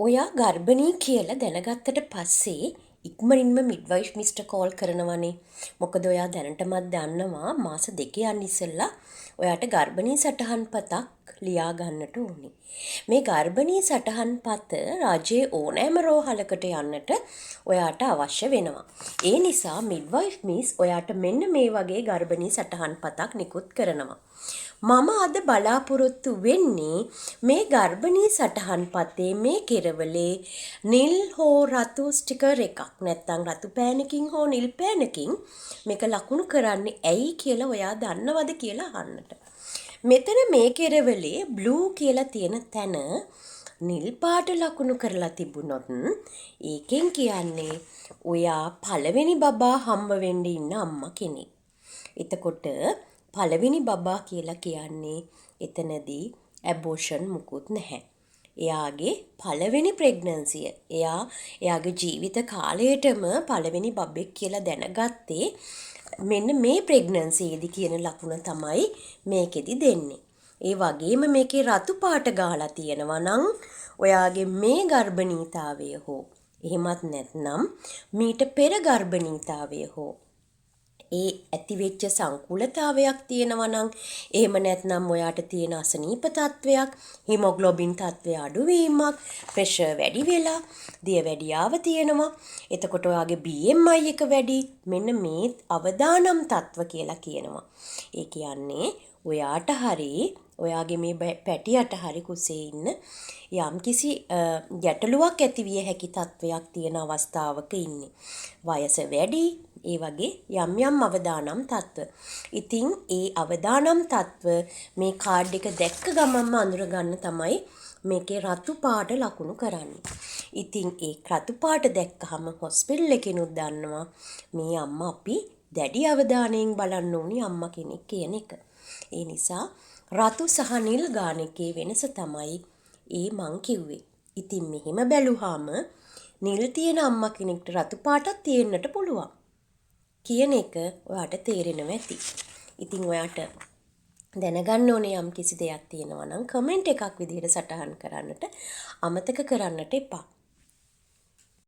ඔයා ගර්භණී කියලා දැනගත්තට පස්සේ ඉක්මනින්ම මිඩ්වයිෆ් මිස්ටර් කෝල් කරනවනේ. මොකද ඔයා දැනටමත් දන්නවා මාස 2 යන්න ඉස්සෙල්ලා ඔයාට ගර්භණී සටහන් පතක් ලියා ගන්නට ඕනේ. මේ ගර්භණී සටහන් පත රජයේ ඕනෑම රෝහලකට යන්නට ඔයාට අවශ්‍ය වෙනවා. ඒ නිසා මිඩ්වයිෆ් මිස් ඔයාට මෙන්න මේ වගේ ගර්භණී සටහන් පතක් නිකුත් කරනවා. මම අද බලාපොරොත්තු වෙන්නේ මේ ගර්භණී සටහන් පතේ මේ කෙරවලේ නිල් හෝ රතු ස්ටිකර් එකක් නැත්නම් රතු පෑනකින් හෝ නිල් පෑනකින් මේක ලකුණු කරන්නේ ඇයි කියලා ඔයා දන්නවද කියලා අහන්නට. මෙතන මේ කෙරවලේ බ්ලූ කියලා තියෙන තැන නිල් පාට ලකුණු කරලා තිබුණොත් ඒකෙන් කියන්නේ ඔයා පළවෙනි බබා හම්බ වෙන්න ඉන්න අම්මා කෙනෙක්. එතකොට පළවෙනි බබා කියලා කියන්නේ එතනදී ඇබෝෂන් මුකුත් නැහැ. එයාගේ පළවෙනි ප්‍රෙග්නන්සිය. එයාගේ ජීවිත කාලයටම පළවෙනි බබෙක් කියලා දැනගත්තේ මෙන්න මේ ප්‍රෙග්නන්සියේදී කියන ලකුණ තමයි මේකෙදි දෙන්නේ. ඒ වගේම මේකේ රතු පාට ගාලා තියෙනවා නම් ඔයාගේ මේ ගර්භණීතාවය හෝ එහෙමත් නැත්නම් මීට පෙර ගර්භණීතාවය හෝ ඒ ඇතිවෙච්ච සංකූලතාවයක් තියෙනවා නම් එහෙම නැත්නම් ඔයාට තියෙන අසනීප තත්වයක් හිමොග්ලොබින් තත්වය අඩුවීමක් ප්‍රෙෂර් වැඩි වෙලා දියවැඩියාව තියෙනවා එතකොට ඔයාගේ BMI එක වැඩි මෙන්න මේ අවදානම් තත්ව කියලා කියනවා ඒ කියන්නේ ඔයාට හරි ඔයාගේ මේ පැටියට හරි කුසේ ඉන්න යම්කිසි ගැටලුවක් ඇතිවිය හැකි තත්වයක් තියෙන අවස්ථාවක ඉන්නේ වයස වැඩි ඒ වගේ යම් යම් අවදානම් තත්ත්ව. ඉතින් ඒ අවදානම් තත්ත්ව මේ කාඩ් එක දැක්ක ගමන්ම අඳුර ගන්න තමයි මේකේ රතු පාට ලකුණු කරන්නේ. ඉතින් ඒ රතු පාට දැක්කහම හොස්පිටල් එකේනුත් දන්නවා මේ අම්මා අපි දැඩි අවධානයෙන් බලන්න ඕනි අම්මා කෙනෙක් කියන එක. ඒ නිසා රතු සහ නිල් ගානකේ වෙනස තමයි ඒ මං කිව්වේ. ඉතින් මෙහෙම බැලුවාම නිල් තියෙන අම්මා කෙනෙක්ට රතු පාටක් තියෙන්නට පුළුවන්. කියන එක ඔයාට තේරෙනවා ඇති. ඉතින් ඔයාට දැනගන්න ඕනේ යම් කිසි දෙයක් තියෙනවා නම් කමෙන්ට් එකක් විදිහට සටහන් කරන්නට අමතක කරන්නට එපා.